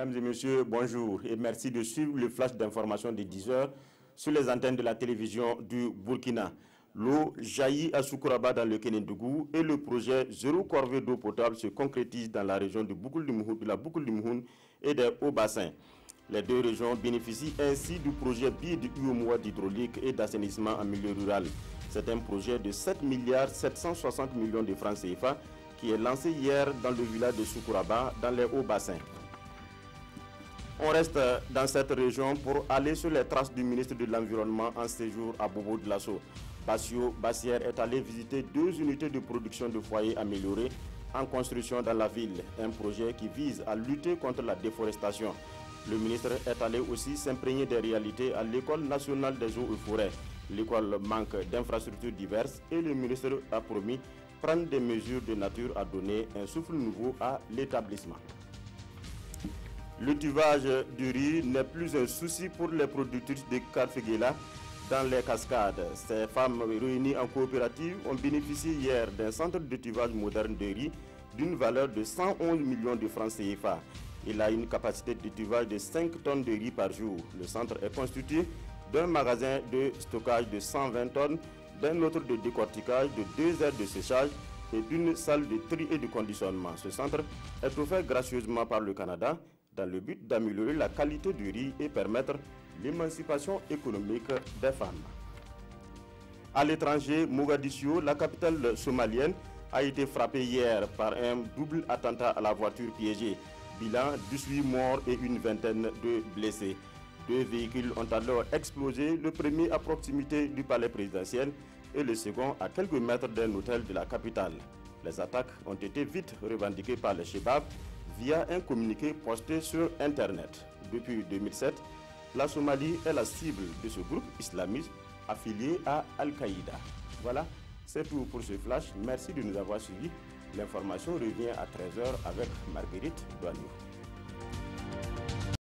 Mesdames et messieurs, bonjour et merci de suivre le flash d'information de 10 heures sur les antennes de la télévision du Burkina. L'eau jaillit à Soukouraba dans le Kénédougou et le projet Zéro corvée d'eau potable se concrétise dans la région de la Boucle du Mouhoun et des Hauts-Bassins. Les deux régions bénéficient ainsi du projet BID UOMOA d'hydraulique et d'assainissement en milieu rural. C'est un projet de 7 milliards 760 millions de francs CFA qui est lancé hier dans le village de Soukouraba dans les Hauts-Bassins. On reste dans cette région pour aller sur les traces du ministre de l'Environnement en séjour à Bobo-Dioulasso. Bassio Bassière est allé visiter 2 unités de production de foyers améliorées en construction dans la ville, un projet qui vise à lutter contre la déforestation. Le ministre est allé aussi s'imprégner des réalités à l'École nationale des eaux et forêts. L'école manque d'infrastructures diverses et le ministre a promis prendre des mesures de nature à donner un souffle nouveau à l'établissement. Le tuvage du riz n'est plus un souci pour les productrices de Karfegela dans les cascades. Ces femmes réunies en coopérative ont bénéficié hier d'un centre de tuvage moderne de riz d'une valeur de 111 millions de francs CFA. Il a une capacité de tuvage de 5 tonnes de riz par jour. Le centre est constitué d'un magasin de stockage de 120 tonnes, d'un autre de décortiquage, de 2 aires de séchage et d'une salle de tri et de conditionnement. Ce centre est offert gracieusement par le Canada dans le but d'améliorer la qualité du riz et permettre l'émancipation économique des femmes. À l'étranger, Mogadiscio, la capitale somalienne, a été frappée hier par un double attentat à la voiture piégée. Bilan, 18 morts et une vingtaine de blessés. 2 véhicules ont alors explosé, le premier à proximité du palais présidentiel et le second à quelques mètres d'un hôtel de la capitale. Les attaques ont été vite revendiquées par les Chebab via un communiqué posté sur Internet. Depuis 2007, la Somalie est la cible de ce groupe islamiste affilié à Al-Qaïda. Voilà, c'est tout pour ce flash. Merci de nous avoir suivis. L'information revient à 13 h avec Marguerite Douanier.